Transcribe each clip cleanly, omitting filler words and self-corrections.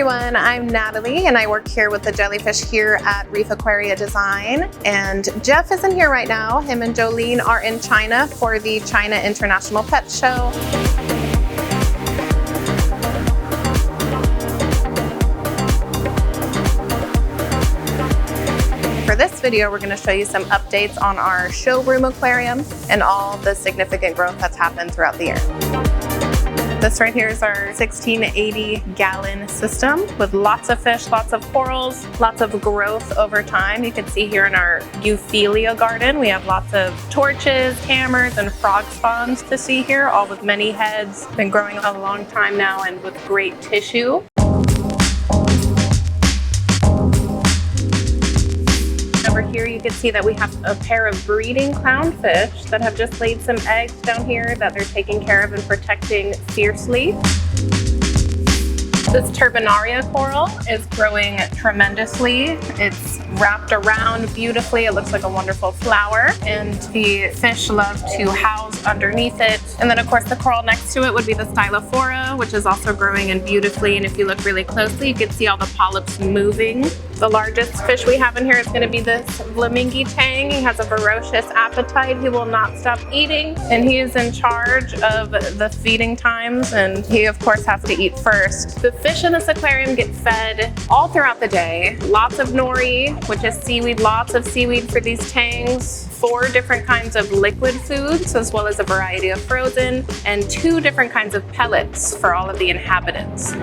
everyone, I'm Natalie and I work here with the jellyfish here at Reef Aquaria Design. And Jeff isn't here right now. Him and Jolene are in China for the China International Pet Show. For this video, we're going to show you some updates on our showroom aquarium and all the significant growth that's happened throughout the year. This right here is our 1680 gallon system with lots of fish, lots of corals, lots of growth over time. You can see here in our Euphilia garden, we have lots of torches, hammers, and Frogspawns to see here, all with many heads. Been growing a long time now and with great tissue. Over here you can see that we have a pair of breeding clownfish that have just laid some eggs down here that they're taking care of and protecting fiercely. This Turbanaria coral is growing tremendously. It's wrapped around beautifully. It looks like a wonderful flower, and the fish love to house underneath it. And then of course the coral next to it would be the Stylophora, which is also growing in beautifully. And if you look really closely, you can see all the polyps moving. The largest fish we have in here is going to be this Flamingi Tang. He has a ferocious appetite. He will not stop eating, and he is in charge of the feeding times, and he of course has to eat first. The fish in this aquarium get fed all throughout the day. Lots of nori, which is seaweed, lots of seaweed for these tangs. 4 different kinds of liquid foods, as well as a variety of frozen, and 2 different kinds of pellets for all of the inhabitants.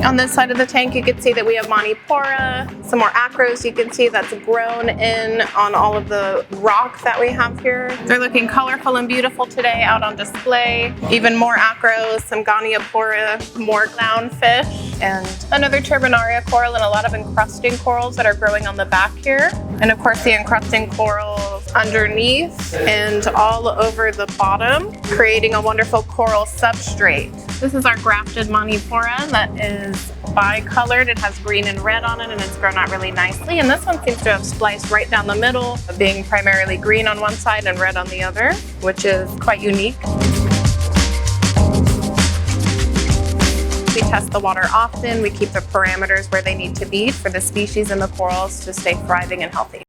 On this side of the tank, you can see that we have Montipora, some more acros you can see that's grown in on all of the rock that we have here. They're looking colorful and beautiful today out on display. Even more acros, some Goniopora, more clownfish, and another Turbanaria coral, and a lot of encrusting corals that are growing on the back here. And of course the encrusting corals underneath and all over the bottom, creating a wonderful coral substrate. This is our grafted Montipora that is bicolored. It has green and red on it, and it's grown out really nicely. And this one seems to have spliced right down the middle, being primarily green on one side and red on the other, which is quite unique. We test the water often. We keep the parameters where they need to be for the species and the corals to stay thriving and healthy.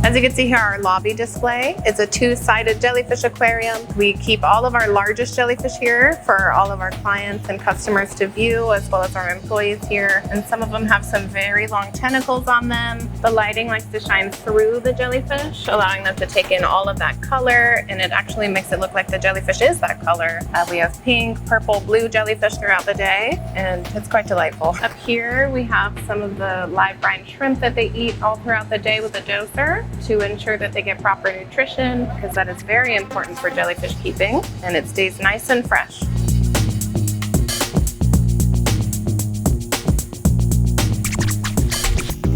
As you can see here, our lobby display is a 2-sided jellyfish aquarium. We keep all of our largest jellyfish here for all of our clients and customers to view, as well as our employees here. And some of them have some very long tentacles on them. The lighting likes to shine through the jellyfish, allowing them to take in all of that color, and it actually makes it look like the jellyfish is that color. We have pink, purple, blue jellyfish throughout the day, and it's quite delightful. Up here, we have some of the live brine shrimp that they eat all throughout the day with a doser, to ensure that they get proper nutrition, because that is very important for jellyfish keeping, and it stays nice and fresh.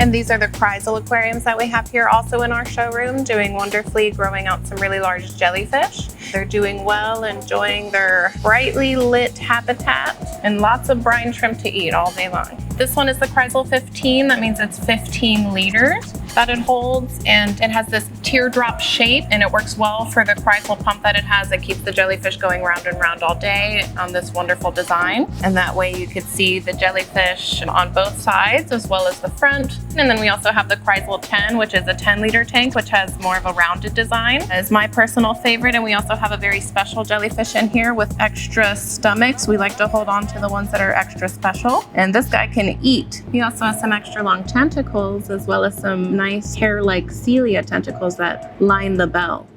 And these are the Chrysalis aquariums that we have here also in our showroom, doing wonderfully, growing out some really large jellyfish. They're doing well, enjoying their brightly lit habitat, and lots of brine shrimp to eat all day long. This one is the Chrysalis 15. That means it's 15 liters that it holds, and it has this teardrop shape, and it works well for the Chrysalis pump that it has that keeps the jellyfish going round and round all day on this wonderful design. And that way you could see the jellyfish on both sides as well as the front. And then we also have the Chrysalis 10, which is a 10-liter tank, which has more of a rounded design. That is my personal favorite. And we also have a very special jellyfish in here with extra stomachs. We like to hold on to the ones that are extra special. And this guy can eat. He also has some extra long tentacles, as well as some nice hair-like cilia tentacles that line the bell.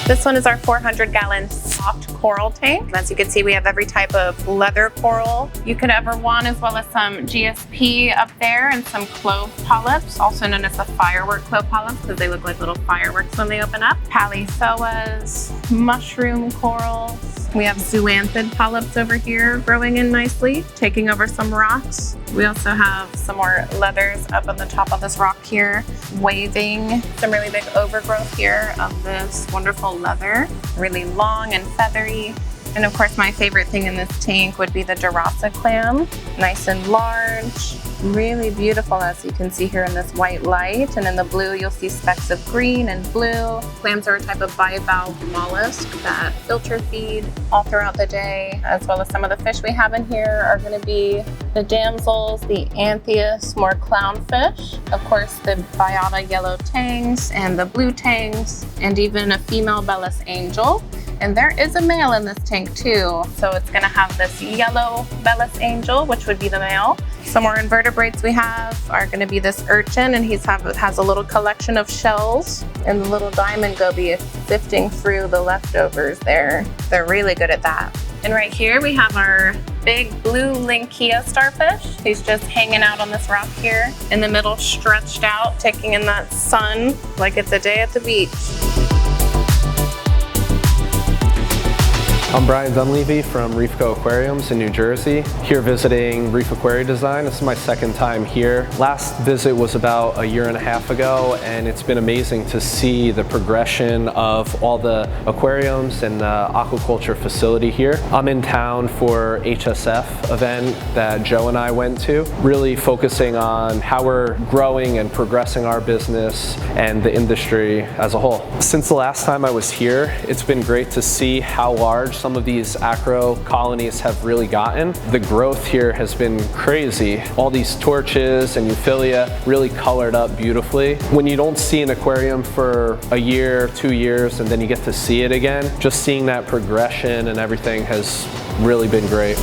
This one is our 400-gallon soft coral tank. As you can see, we have every type of leather coral you could ever want, as well as some GSP up there and some clove polyps, also known as the firework clove polyps, because they look like little fireworks when they open up. Palisoas, mushroom corals, We have zoanthid polyps over here growing in nicely, taking over some rocks. We also have some more leathers up on the top of this rock here, waving. Some really big overgrowth here of this wonderful leather, really long and feathery. And of course, my favorite thing in this tank would be the Derasa clam. Nice and large, really beautiful, as you can see here in this white light. And in the blue, you'll see specks of green and blue. Clams are a type of bivalve mollusk that filter feed all throughout the day, as well as some of the fish we have in here are going to be the damsels, the anthias, more clownfish, of course the biota yellow tangs and the blue tangs, and even a female Bellis angel. And there is a male in this tank too. So it's gonna have this yellow Bellis angel, which would be the male. Some more invertebrates we have are gonna be this urchin, and has a little collection of shells, and the little diamond goby is sifting through the leftovers there. They're really good at that. And right here we have our big blue Linkia starfish. He's just hanging out on this rock here in the middle, stretched out, taking in that sun like it's a day at the beach. I'm Brian Dunlevy from ReefCo Aquariums in New Jersey, here visiting Reef Aquaria Design. This is my second time here. Last visit was about a year and a half ago, and it's been amazing to see the progression of all the aquariums and the aquaculture facility here. I'm in town for HSF event that Joe and I went to, really focusing on how we're growing and progressing our business and the industry as a whole. Since the last time I was here, it's been great to see how large some of these acro colonies have really gotten. The growth here has been crazy. All these torches and Euphilia really colored up beautifully. When you don't see an aquarium for a year, 2 years, and then you get to see it again, just seeing that progression and everything has really been great.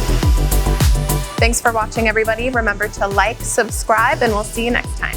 Thanks for watching, everybody. Remember to like, subscribe, and we'll see you next time.